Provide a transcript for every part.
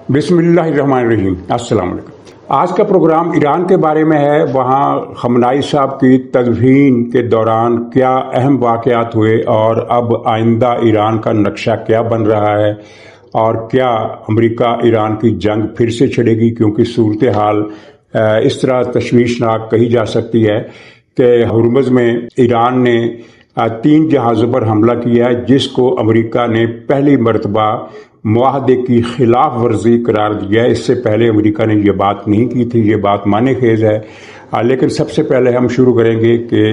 بسم اللہ الرحمن الرحیم۔ السلام علیکم۔ آج کا پروگرام ایران کے بارے میں ہے۔ وہاں خامنہ ای صاحب کی تدفین کے دوران کیا اہم واقعات ہوئے اور اب آئندہ ایران کا نقشہ کیا بن رہا ہے، اور کیا امریکہ ایران کی جنگ پھر سے چھڑے گی، کیونکہ صورتحال اس طرح تشویشناک کہی جا سکتی ہے کہ ہرمز میں ایران نے 3 جہازوں پر حملہ کیا ہے، جس کو امریکہ نے پہلی مرتبہ معاہدے کی خلاف ورزی قرار دیا ہے۔ اس سے پہلے امریکہ نے یہ بات نہیں کی تھی، یہ بات معنی خیز ہے۔ لیکن سب سے پہلے ہم شروع کریں گے کہ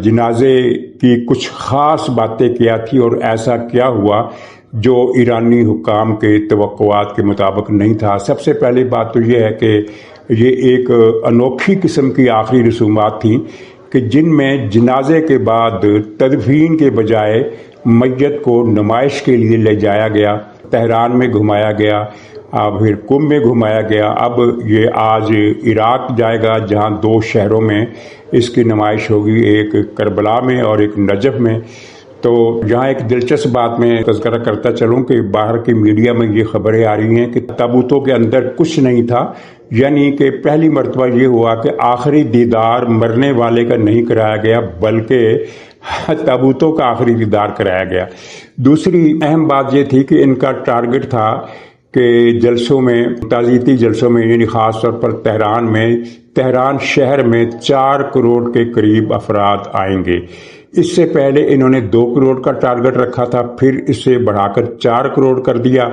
جنازے کی کچھ خاص باتیں کیا تھی اور ایسا کیا ہوا جو ایرانی حکام کے توقعات کے مطابق نہیں تھا۔ سب سے پہلی بات تو یہ ہے کہ یہ ایک انوکھی قسم کی آخری رسومات تھیں کہ جن میں جنازے کے بعد تدفین کے بجائے میت کو نمائش کے لیے لے جایا گیا، تہران میں گھمایا گیا، پھر قم میں گھمایا گیا۔ اب یہ آج عراق جائے گا، جہاں 2 شہروں میں اس کی نمائش ہوگی، ایک کربلا میں اور ایک نجف میں۔ تو یہاں ایک دلچسپ بات میں تذکرہ کرتا چلوں کہ باہر کی میڈیا میں یہ خبریں آ رہی ہیں کہ تابوتوں کے اندر کچھ نہیں تھا، یعنی کہ پہلی مرتبہ یہ ہوا کہ آخری دیدار مرنے والے کا نہیں کرایا گیا، بلکہ تابوتوں کا آخری دیدار کرایا گیا۔ دوسری اہم بات یہ تھی کہ ان کا ٹارگٹ تھا کہ جلسوں میں، تعزیتی جلسوں میں، یعنی خاص طور پر تہران شہر میں 4 کروڑ کے قریب افراد آئیں گے۔ اس سے پہلے انہوں نے 2 کروڑ کا ٹارگٹ رکھا تھا، پھر اسے بڑھا کر 4 کروڑ کر دیا،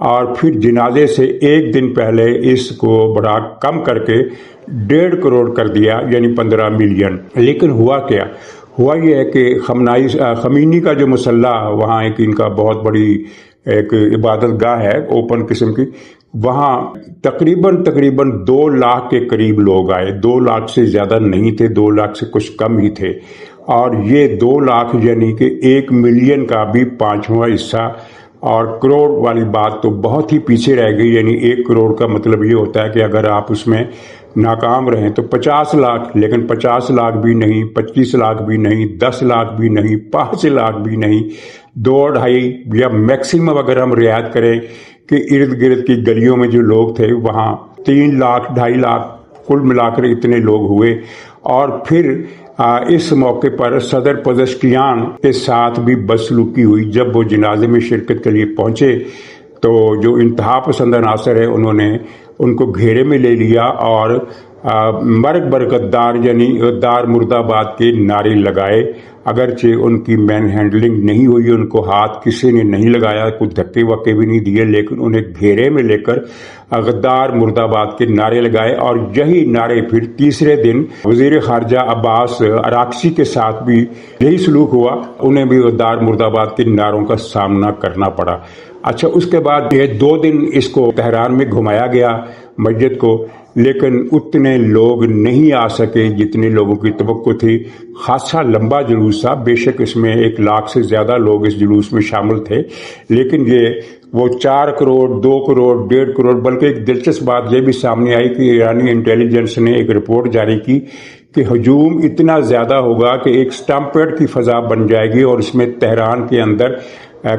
اور پھر جنازے سے 1 دن پہلے اس کو بڑھا کم کر کے 1.5 کروڑ کر دیا، یعنی 15 ملین۔ لیکن ہوا کیا؟ ہوا یہ ہے کہ خمینی کا جو مسلح، وہاں ایک ان کا بہت بڑی ایک عبادت گاہ ہے، اوپن قسم کی، وہاں تقریباً 2 لاکھ کے قریب لوگ آئے۔ 2 لاکھ سے زیادہ نہیں تھے، 2 لاکھ سے کچھ کم ہی تھے، اور یہ 2 لاکھ یعنی کہ 1 ملین کا بھی 5واں حصہ، اور کروڑ والی بات تو بہت ہی پیچھے رہ گئی۔ یعنی 1 کروڑ کا مطلب یہ ہوتا ہے کہ اگر آپ اس میں ناکام رہیں تو 50 لاکھ، لیکن 50 لاکھ بھی نہیں، 25 لاکھ بھی نہیں، 10 لاکھ بھی نہیں، 5 لاکھ بھی نہیں، 2-2.5 یا میکسیمم اگر ہم رعایت کریں کہ ارد گرد کی گلیوں میں جو لوگ تھے وہاں 3 لاکھ 2.5 لاکھ کل ملا کر اتنے لوگ ہوئے۔ اور پھر اس موقع پر صدر پزشکیان کے ساتھ بھی بدسلوکی ہوئی۔ جب وہ جنازے میں شرکت کے لیے پہنچے تو جو انتہا پسند عناصر ہے انہوں نے ان کو گھیرے میں لے لیا اور مرگ بر غدار، یعنی غدار مرد آباد کے نعرے لگائے۔ اگرچہ ان کی مین ہینڈلنگ نہیں ہوئی، ان کو ہاتھ کسی نے نہیں لگایا، کوئی دھکے وکے بھی نہیں دیے، لیکن انہیں گھیرے میں لے کر غدار مرد آباد کے نعرے لگائے۔ اور یہی نعرے پھر تیسرے دن وزیر خارجہ عباس عراقچی کے ساتھ بھی یہی سلوک ہوا، انہیں بھی غدار مرد آباد کے نعروں کا سامنا کرنا پڑا۔ اچھا، اس کے بعد یہ 2 دن اس کو تہران میں گھمایا گیا مسجد کو، لیکن اتنے لوگ نہیں آ سکے جتنے لوگوں کی توقع تھی۔ خاصا لمبا جلوس تھا، بے شک اس میں 1 لاکھ سے زیادہ لوگ اس جلوس میں شامل تھے، لیکن وہ 4 کروڑ 2 کروڑ 1.5 کروڑ، بلکہ ایک دلچسپ بات یہ بھی سامنے آئی کہ ایرانی انٹیلیجنس نے ایک رپورٹ جاری کی کہ ہجوم اتنا زیادہ ہوگا کہ ایک سٹمپیڈ کی فضا بن جائے گی، اور اس میں تہران کے اندر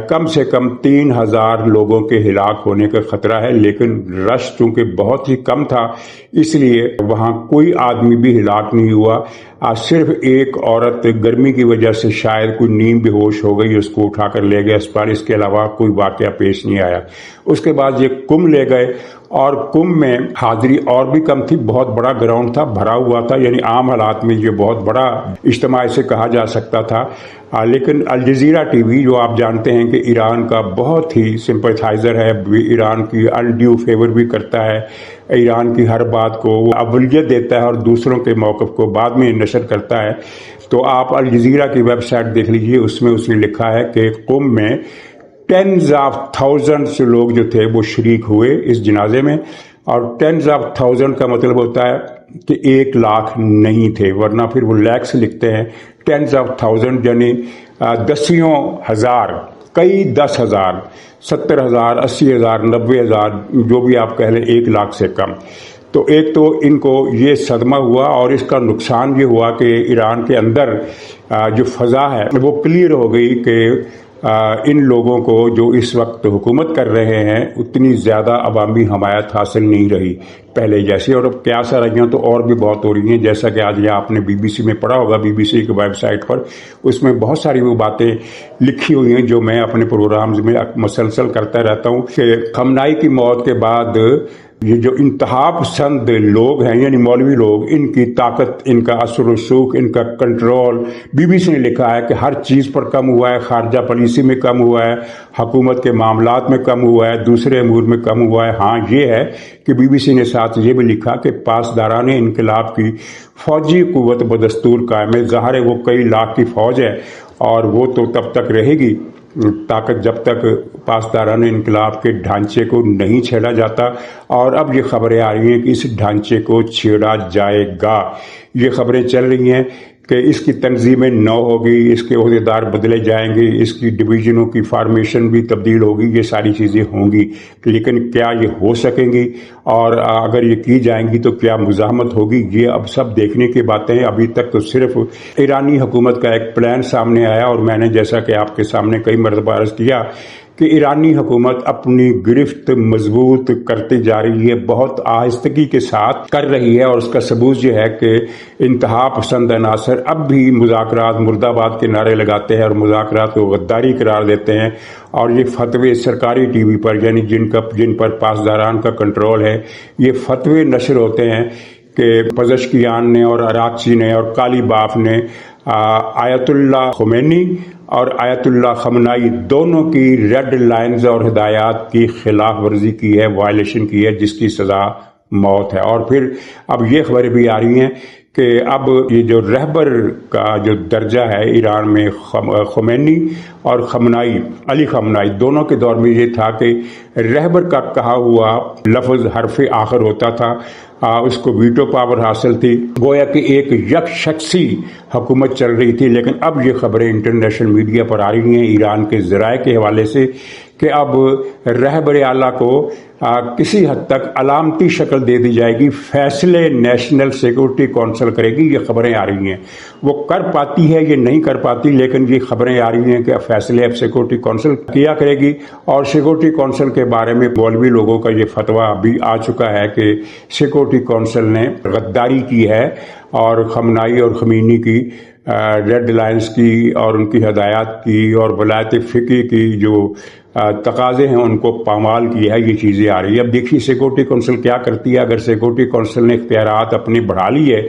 کم سے کم 3000 لوگوں کے ہلاک ہونے کا خطرہ ہے۔ لیکن رش چونکہ بہت ہی کم تھا، اس لیے وہاں کوئی آدمی بھی ہلاک نہیں ہوا۔ صرف ایک عورت گرمی کی وجہ سے شاید کوئی نیم بے ہوش ہو گئی، اس کو اٹھا کر لے گئے اسپتال، اس کے علاوہ کوئی واقعہ پیش نہیں آیا۔ اس کے بعد یہ قم لے گئے، اور قم میں حاضری اور بھی کم تھی، بہت بڑا گراؤنڈ تھا، بھرا ہوا تھا، یعنی عام حالات میں یہ بہت بڑا اجتماع سے کہا جا سکتا تھا۔ لیکن الجزیرہ ٹی وی، جو آپ جانتے ہیں کہ ایران کا بہت ہی سمپتھائزر ہے، ایران کی انڈیو فیور بھی کرتا ہے، ایران کی ہر بات کو وہ اولویت دیتا ہے اور دوسروں کے موقف کو بعد میں نشر کرتا ہے، تو آپ الجزیرہ کی ویب سائٹ دیکھ لیجئے، اس میں اس نے لکھا ہے کہ قم میں ٹینز آف تھاؤزنڈز لوگ جو تھے وہ شریک ہوئے اس جنازے میں، اور ٹینز آف تھاؤزنڈ کا مطلب ہوتا ہے کہ 1 لاکھ نہیں تھے، ورنہ پھر وہ لیکس لکھتے ہیں۔ ٹینز آف تھاؤزنڈ یعنی 10 ہزار، کئی 10,000، 70,000، 80,000، 90,000، جو بھی آپ کہہ لیں، 1 لاکھ سے کم۔ تو ایک تو ان کو یہ صدمہ ہوا، اور اس کا نقصان یہ ہوا کہ ایران کے اندر جو فضا ہے وہ کلیئر ہو گئی کہ ان لوگوں کو جو اس وقت حکومت کر رہے ہیں اتنی زیادہ عوامی حمایت حاصل نہیں رہی پہلے جیسی، اور اب قیاس آرائیاں تو اور بھی بہت ہو رہی ہیں، جیسا کہ آج آپ نے بی بی سی میں پڑھا ہوگا، بی بی سی کی ویب سائٹ پر اس میں بہت ساری وہ باتیں لکھی ہوئی ہیں جو میں اپنے پروگرامز میں مسلسل کرتا رہتا ہوں کہ خامنائی کی موت کے بعد یہ جو انتہا پسند لوگ ہیں یعنی مولوی لوگ، ان کی طاقت، ان کا اثر و رسوخ، ان کا کنٹرول، بی بی سی نے لکھا ہے کہ ہر چیز پر کم ہوا ہے، خارجہ پالیسی میں کم ہوا ہے، حکومت کے معاملات میں کم ہوا ہے، دوسرے امور میں کم ہوا ہے۔ ہاں یہ ہے کہ بی بی سی نے ساتھ یہ بھی لکھا کہ پاسداران انقلاب کی فوجی قوت بدستور قائم ہے۔ ظاہر ہے وہ کئی لاکھ کی فوج ہے اور وہ تو تب تک رہے گی طاقت جب تک پاسداران انقلاب کے ڈھانچے کو نہیں چھیڑا جاتا، اور اب یہ خبریں آ رہی ہیں کہ اس ڈھانچے کو چھیڑا جائے گا۔ یہ خبریں چل رہی ہیں کہ اس کی تنظیمیں نو ہوگی، اس کے عہدیدار بدلے جائیں گے، اس کی ڈویژنوں کی فارمیشن بھی تبدیل ہوگی، یہ ساری چیزیں ہوں گی، لیکن کیا یہ ہو سکیں گی اور اگر یہ کی جائیں گی تو کیا مزاحمت ہوگی، یہ اب سب دیکھنے کی باتیں ہیں۔ ابھی تک تو صرف ایرانی حکومت کا ایک پلان سامنے آیا، اور میں نے جیسا کہ آپ کے سامنے کئی مرتبہ عرض کیا کہ ایرانی حکومت اپنی گرفت مضبوط کرتی جا رہی ہے، بہت آہستگی کے ساتھ کر رہی ہے، اور اس کا ثبوت یہ ہے کہ انتہا پسند عناصر اب بھی مذاکرات مرد آباد کے نعرے لگاتے ہیں اور مذاکرات کو غداری قرار دیتے ہیں، اور یہ فتوے سرکاری ٹی وی پر یعنی جن پر پاسداران کا کنٹرول ہے، یہ فتوے نشر ہوتے ہیں کہ پزشکیان نے اور اراکچی نے اور کالی باف نے آیت اللہ خمینی اور آیت اللہ خامنائی دونوں کی ریڈ لائنز اور ہدایات کی خلاف ورزی کی ہے، وائلیشن کی ہے، جس کی سزا موت ہے۔ اور پھر اب یہ خبریں بھی آ رہی ہیں کہ اب یہ جو رہبر کا جو درجہ ہے ایران میں، خمینی اور خامنائی، علی خامنائی دونوں کے دور میں یہ تھا کہ رہبر کا کہا ہوا لفظ حرف آخر ہوتا تھا، اس کو ویٹو پاور حاصل تھی، گویا کہ ایک یک شخصی حکومت چل رہی تھی۔ لیکن اب یہ خبریں انٹرنیشنل میڈیا پر آ رہی ہیں ایران کے ذرائع کے حوالے سے کہ اب رہبر اعلیٰ کو کسی حد تک علامتی شکل دے دی جائے گی، فیصلے نیشنل سیکورٹی کونسل کرے گی۔ یہ خبریں آ رہی ہیں، وہ کر پاتی ہے یہ نہیں کر پاتی، لیکن یہ خبریں آ رہی ہیں کہ فیصلے اب سیکورٹی کونسل کیا کرے گی، اور سیکورٹی کونسل کے بارے میں مولوی لوگوں کا یہ فتویٰ بھی آ چکا ہے کہ سیکورٹی کونسل نے غداری کی ہے اور خامنائی اور خمینی کی ریڈ لائنز کی اور ان کی ہدایات کی اور ولایت فقہ کی جو تقاضے ہیں ان کو پامال کیا ہے۔ یہ چیزیں آ رہی ہے۔ اب دیکھیے سیکورٹی کونسل کیا کرتی ہے۔ اگر سیکورٹی کونسل نے اختیارات اپنی بڑھا لی ہے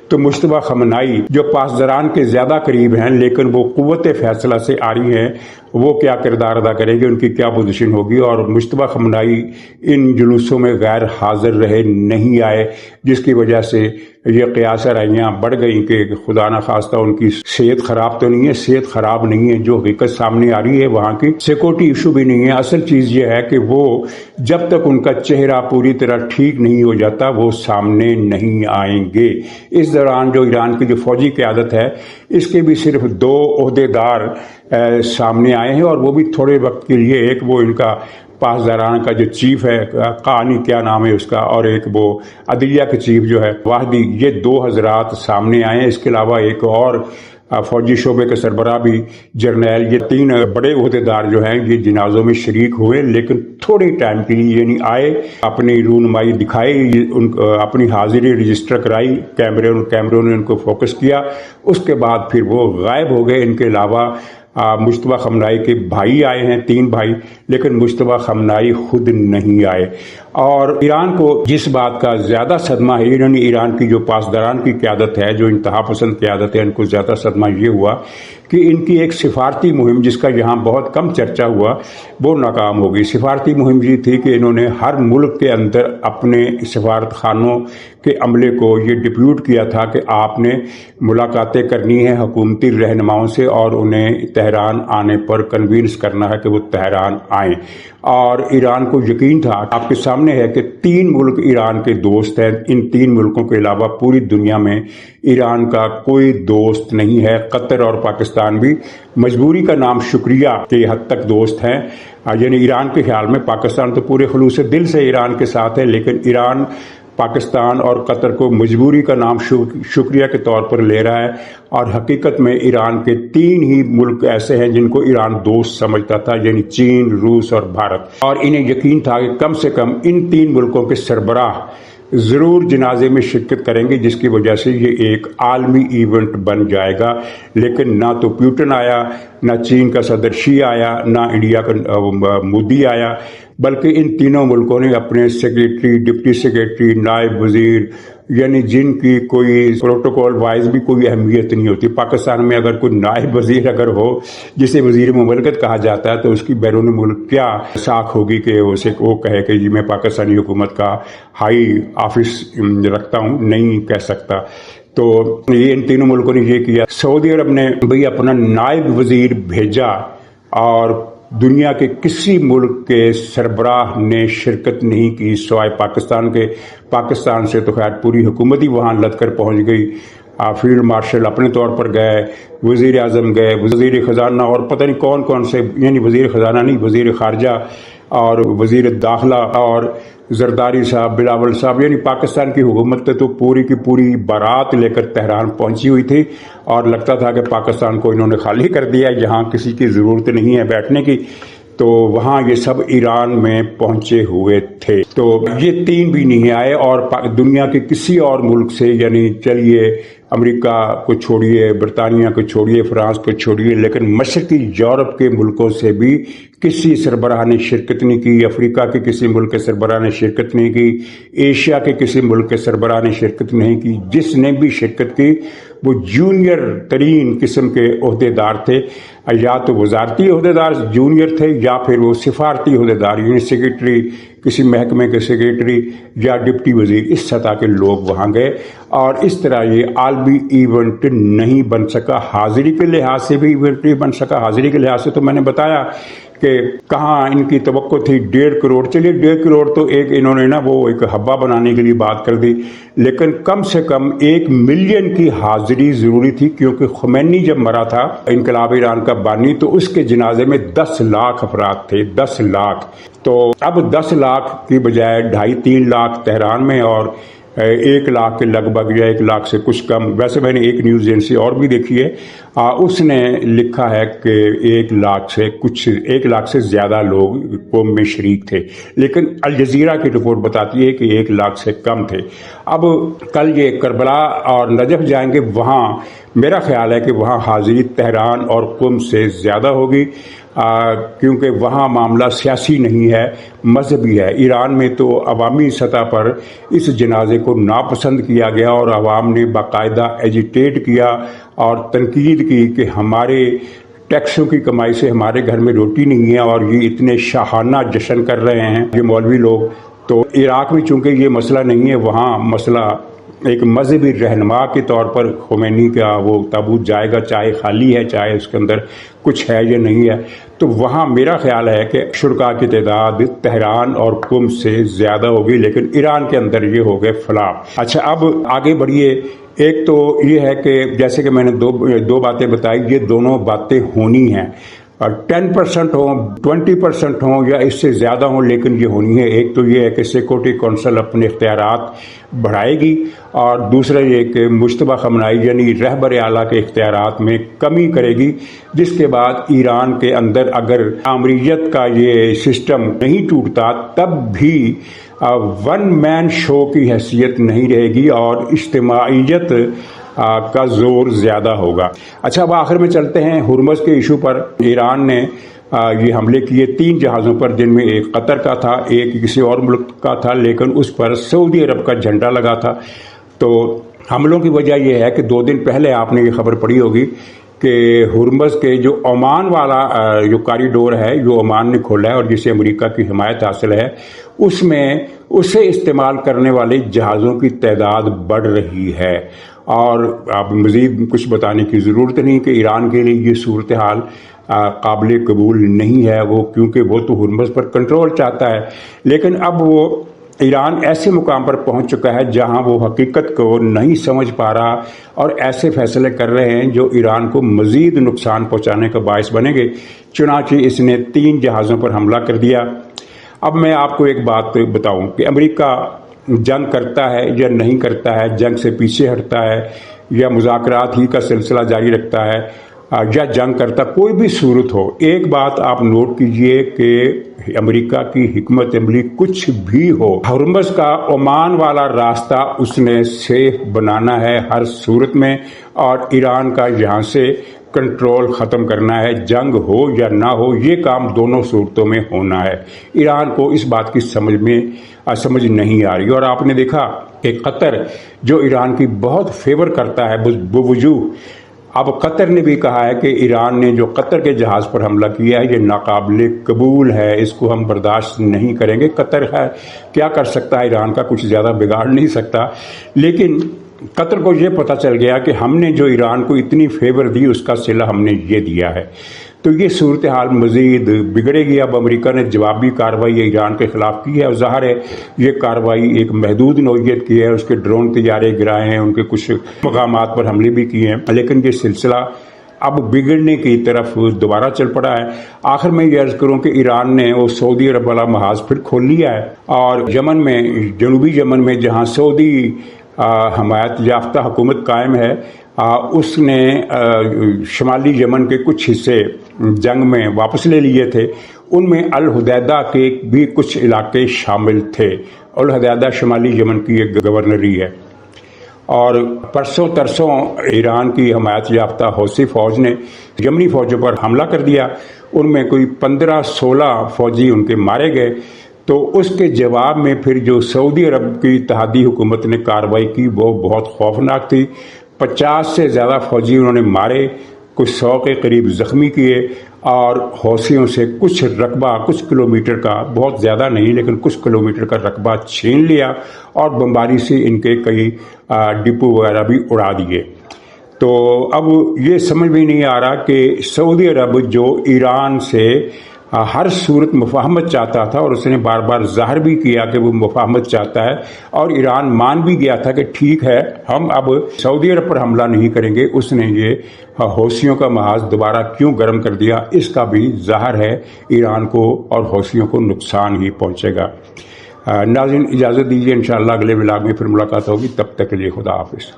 تو مشتبہ خامنائی جو پاسداران کے زیادہ قریب ہیں لیکن وہ قوت فیصلہ سے آ رہی ہیں، وہ کیا کردار ادا کرے گی، ان کی کیا پوزیشن ہوگی۔ اور مشتبہ خامنائی ان جلوسوں میں غیر حاضر رہے، نہیں آئے، جس کی وجہ سے یہ قیاس آرائیاں بڑھ گئیں کہ خدا نخواستہ ان کی صحت خراب تو نہیں ہے۔ صحت خراب نہیں ہے، جو حقیقت سامنے آ رہی ہے وہاں کی سیکورٹی ایشو بھی نہیں ہے۔ اصل چیز یہ ہے کہ وہ جب تک ان کا چہرہ پوری طرح ٹھیک نہیں ہو جاتا وہ سامنے نہیں آئیں گے۔ اس دوران جو ایران کی جو فوجی قیادت ہے اس کے بھی صرف 2 عہدیدار سامنے آئے ہیں، اور وہ بھی تھوڑے وقت کے لیے۔ ایک وہ ان کا پاسداران کا جو چیف ہے، قانی کیا نام ہے اس کا، اور ایک وہ عدلیہ کے چیف جو ہے واحدی، یہ 2 حضرات سامنے آئے ہیں۔ اس کے علاوہ ایک اور فوجی شعبے کے سربراہ بھی جرنیل، یہ 3 بڑے عہدیدار جو ہیں یہ جنازوں میں شریک ہوئے، لیکن تھوڑی ٹائم کے لیے، یعنی آئے، اپنی رونمائی دکھائی، اپنی حاضری رجسٹر کرائی، کیمروں نے ان کو فوکس کیا، اس کے بعد پھر وہ غائب ہو گئے۔ ان کے علاوہ مشتبہ خامنائی کے بھائی آئے ہیں، 3 بھائی، لیکن مشتبہ خامنائی خود نہیں آئے۔ اور ایران کو جس بات کا زیادہ صدمہ ہے، یعنی ایران کی جو پاسداران کی قیادت ہے، جو انتہا پسند قیادت ہے، ان کو زیادہ صدمہ یہ ہوا کہ ان کی ایک سفارتی مہم جس کا یہاں بہت کم چرچا ہوا وہ ناکام ہو گئی۔ سفارتی مہم یہ تھی کہ انہوں نے ہر ملک کے اندر اپنے سفارت خانوں کے عملے کو یہ ڈپیوٹ کیا تھا کہ آپ نے ملاقاتیں کرنی ہیں حکومتی رہنماؤں سے اور انہیں تہران آنے پر کنوینس کرنا ہے کہ وہ تہران آئیں۔ اور ایران کو یقین تھا، آپ کے سامنے ہے کہ 3 ملک ایران کے دوست ہیں، ان 3 ملکوں کے علاوہ پوری دنیا میں ایران کا کوئی دوست نہیں ہے۔ قطر اور پاکستان بھی مجبوری کا نام شکریہ کے حد تک دوست ہیں، یعنی ایران کے خیال میں پاکستان تو پورے خلوص دل سے ایران کے ساتھ ہے، لیکن ایران پاکستان اور قطر کو مجبوری کا نام شکریہ کے طور پر لے رہا ہے، اور حقیقت میں ایران کے 3 ہی ملک ایسے ہیں جن کو ایران دوست سمجھتا تھا، یعنی چین، روس اور بھارت، اور انہیں یقین تھا کہ کم سے کم ان 3 ملکوں کے سربراہ ضرور جنازے میں شرکت کریں گے، جس کی وجہ سے یہ ایک عالمی ایونٹ بن جائے گا۔ لیکن نہ تو پیوٹن آیا، نہ چین کا صدر شی آیا، نہ انڈیا کا مودی آیا، بلکہ ان تینوں ملکوں نے اپنے سیکریٹری، ڈپٹی سیکریٹری، نائب وزیر، یعنی جن کی کوئی پروٹوکول وائز بھی کوئی اہمیت نہیں ہوتی۔ پاکستان میں اگر کوئی نائب وزیر اگر ہو جسے وزیر مملکت کہا جاتا ہے تو اس کی بیرون ملک کیا ساکھ ہوگی کہ وہ کہے کہ جی میں پاکستانی حکومت کا ہائی آفس رکھتا ہوں، نہیں کہہ سکتا۔ تو یہ ان تینوں ملکوں نے یہ کیا۔ سعودی عرب نے بھئی اپنا نائب وزیر بھیجا، اور دنیا کے کسی ملک کے سربراہ نے شرکت نہیں کی سوائے پاکستان کے۔ پاکستان سے تو خیر پوری حکومت ہی وہاں لد کر پہنچ گئی۔ فیلڈ مارشل اپنے طور پر گئے، وزیر اعظم گئے، وزیر خزانہ اور پتہ نہیں کون کون سے، یعنی وزیر خزانہ نہیں، وزیر خارجہ اور وزیر داخلہ اور زرداری صاحب، بلاول صاحب، یعنی پاکستان کی حکومت تو پوری کی پوری بارات لے کر تہران پہنچی ہوئی تھی، اور لگتا تھا کہ پاکستان کو انہوں نے خالی کر دیا، جہاں کسی کی ضرورت نہیں ہے بیٹھنے کی، تو وہاں یہ سب ایران میں پہنچے ہوئے تھے۔ تو یہ 3 بھی نہیں آئے، اور دنیا کے کسی اور ملک سے، یعنی چلیے امریکہ کو چھوڑیے، برطانیہ کو چھوڑیے، فرانس کو چھوڑیے، لیکن مشرقی یورپ کے ملکوں سے بھی کسی سربراہ نے شرکت نہیں کی، افریقہ کے کسی ملک کے سربراہ نے شرکت نہیں کی، ایشیا کے کسی ملک کے سربراہ نے شرکت نہیں کی۔ جس نے بھی شرکت کی وہ جونیئر ترین قسم کے عہدیدار تھے، یا تو وزارتی عہدیدار جونیئر تھے، یا پھر وہ سفارتی عہدیدار، یعنی سیکریٹری، کسی محکمے کے سیکریٹری یا ڈپٹی وزیر، اس سطح کے لوگ وہاں گئے، اور اس طرح یہ عالمی ایونٹ نہیں بن سکا۔ حاضری کے لحاظ سے بھی ایونٹ نہیں بن سکا۔ حاضری کے لحاظ سے تو میں نے بتایا کہ کہاں ان کی توقع تھی 1.5 کروڑ، چلیے 1.5 کروڑ تو ایک انہوں نے نا وہ ایک حبہ بنانے کے لیے بات کر دی، لیکن کم سے کم 1 ملین کی حاضری ضروری تھی، کیونکہ خمینی جب مرا تھا انقلاب ایران کا بانی تو اس کے جنازے میں 10 لاکھ افراد تھے، 10 لاکھ۔ تو اب 10 لاکھ کی بجائے 2.5-3 لاکھ تہران میں، اور 1 لاکھ کے لگ بھگ یا 1 لاکھ سے کچھ کم۔ ویسے میں نے ایک نیوز ایجنسی اور بھی دیکھی ہے، اس نے لکھا ہے کہ 1 لاکھ سے زیادہ لوگ قوم میں شریک تھے، لیکن الجزیرہ کی رپورٹ بتاتی ہے کہ 1 لاکھ سے کم تھے۔ اب کل یہ کربلا اور نجف جائیں گے، وہاں میرا خیال ہے کہ وہاں حاضری تہران اور قم سے زیادہ ہوگی، کیونکہ وہاں معاملہ سیاسی نہیں ہے، مذہبی ہے۔ ایران میں تو عوامی سطح پر اس جنازے کو ناپسند کیا گیا، اور عوام نے باقاعدہ ایجیٹیٹ کیا اور تنقید کی کہ ہمارے ٹیکسوں کی کمائی سے ہمارے گھر میں روٹی نہیں ہے، اور یہ اتنے شاہانہ جشن کر رہے ہیں یہ مولوی لوگ۔ تو عراق میں چونکہ یہ مسئلہ نہیں ہے، وہاں مسئلہ ایک مذہبی رہنما کے طور پر خمینی کا وہ تابوت جائے گا، چاہے خالی ہے چاہے اس کے اندر کچھ ہے یا نہیں ہے۔ تو وہاں میرا خیال ہے کہ شرکاء کی تعداد تہران اور قم سے زیادہ ہوگی، لیکن ایران کے اندر یہ ہو گئے فلاح۔ اچھا اب آگے بڑھیے۔ ایک تو یہ ہے کہ جیسے کہ میں نے دو باتیں بتائی، یہ دونوں باتیں ہونی ہیں، 10% ہوں، 20% ہوں یا اس سے زیادہ ہوں، لیکن یہ ہونی ہے۔ ایک تو یہ ہے کہ سیکورٹی کونسل اپنے اختیارات بڑھائے گی، اور دوسرا یہ کہ مجتبیٰ خامنہئی یعنی رہبر اعلیٰ کے اختیارات میں کمی کرے گی، جس کے بعد ایران کے اندر اگر آمریت کا یہ سسٹم نہیں ٹوٹتا تب بھی ون مین شو کی حیثیت نہیں رہے گی، اور اجتماعیت کا زور زیادہ ہوگا۔ اچھا اب آخر میں چلتے ہیں ہرمز کے ایشو پر۔ ایران نے یہ حملے کیے 3 جہازوں پر، جن میں ایک قطر کا تھا، ایک کسی اور ملک کا تھا، لیکن اس پر سعودی عرب کا جھنڈا لگا تھا۔ تو حملوں کی وجہ یہ ہے کہ 2 دن پہلے آپ نے یہ خبر پڑھی ہوگی کہ ہرمز کے جو عمان والا جو کاریڈور ہے، جو عمان نے کھولا ہے اور جسے امریکہ کی حمایت حاصل ہے، اس میں اسے استعمال کرنے والے جہازوں کی تعداد بڑھ رہی ہے، اور اب مزید کچھ بتانے کی ضرورت نہیں کہ ایران کے لیے یہ صورتحال قابل قبول نہیں ہے، وہ کیونکہ وہ تو ہرمز پر کنٹرول چاہتا ہے، لیکن اب وہ ایران ایسے مقام پر پہنچ چکا ہے جہاں وہ حقیقت کو نہیں سمجھ پا رہا، اور ایسے فیصلے کر رہے ہیں جو ایران کو مزید نقصان پہنچانے کا باعث بنیں گے۔ چنانچہ اس نے 3 جہازوں پر حملہ کر دیا۔ اب میں آپ کو ایک بات بتاؤں کہ امریکہ جنگ کرتا ہے یا نہیں کرتا ہے، جنگ سے پیچھے ہٹتا ہے یا مذاکرات ہی کا سلسلہ جاری رکھتا ہے یا جنگ کرتا، کوئی بھی صورت ہو، ایک بات آپ نوٹ کیجئے کہ امریکہ کی حکمت عملی کچھ بھی ہو، ہرمز کا عمان والا راستہ اس نے سیف بنانا ہے ہر صورت میں، اور ایران کا یہاں سے کنٹرول ختم کرنا ہے، جنگ ہو یا نہ ہو، یہ کام دونوں صورتوں میں ہونا ہے۔ ایران کو اس بات کی سمجھ نہیں آ رہی، اور آپ نے دیکھا کہ قطر جو ایران کی بہت فیور کرتا ہے بوجوہ، اب قطر نے بھی کہا ہے کہ ایران نے جو قطر کے جہاز پر حملہ کیا ہے یہ ناقابل قبول ہے، اس کو ہم برداشت نہیں کریں گے۔ قطر ہے کیا کر سکتا ہے، ایران کا کچھ زیادہ بگاڑ نہیں سکتا، لیکن قطر کو یہ پتہ چل گیا کہ ہم نے جو ایران کو اتنی فیور دی اس کا صلہ ہم نے یہ دیا ہے، تو یہ صورتحال مزید بگڑے گی۔ اب امریکہ نے جوابی کارروائی ایران کے خلاف کی ہے، اور ظاہر ہے یہ کارروائی ایک محدود نوعیت کی ہے، اس کے ڈرون طیارے گرائے ہیں، ان کے کچھ مقامات پر حملے بھی کیے ہیں، لیکن یہ سلسلہ اب بگڑنے کی طرف دوبارہ چل پڑا ہے۔ آخر میں یہ عرض کروں کہ ایران نے وہ سعودی عرب والا محاذ پھر کھول لیا ہے، اور یمن میں، جنوبی یمن میں جہاں سعودی حمایت یافتہ حکومت قائم ہے، اس نے شمالی یمن کے کچھ حصے جنگ میں واپس لے لیے تھے، ان میں الحدیدہ کے بھی کچھ علاقے شامل تھے۔ الحدیدہ شمالی یمن کی ایک گورنری ہے، اور پرسوں ترسوں ایران کی حمایت یافتہ حوثی فوج نے یمنی فوجوں پر حملہ کر دیا، ان میں کوئی 15-16 فوجی ان کے مارے گئے۔ تو اس کے جواب میں پھر جو سعودی عرب کی اتحادی حکومت نے کارروائی کی وہ بہت خوفناک تھی۔ 50 سے زیادہ فوجی انہوں نے مارے، کچھ 100 کے قریب زخمی کیے، اور حوثیوں سے کچھ رقبہ، کچھ کلومیٹر کا، بہت زیادہ نہیں لیکن کچھ کلومیٹر کا رقبہ چھین لیا، اور بمباری سے ان کے کئی ڈپو وغیرہ بھی اڑا دیے۔ تو اب یہ سمجھ میں نہیں آ رہا کہ سعودی عرب جو ایران سے ہر صورت مفاہمت چاہتا تھا، اور اس نے بار بار ظاہر بھی کیا کہ وہ مفاہمت چاہتا ہے، اور ایران مان بھی گیا تھا کہ ٹھیک ہے ہم اب سعودی عرب پر حملہ نہیں کریں گے، اس نے یہ حوثیوں کا محاذ دوبارہ کیوں گرم کر دیا، اس کا بھی ظاہر ہے ایران کو اور حوثیوں کو نقصان ہی پہنچے گا۔ ناظرین اجازت دیجیے، انشاءاللہ اگلے ولاگ میں پھر ملاقات ہوگی، تب تک کے لیے خدا حافظ۔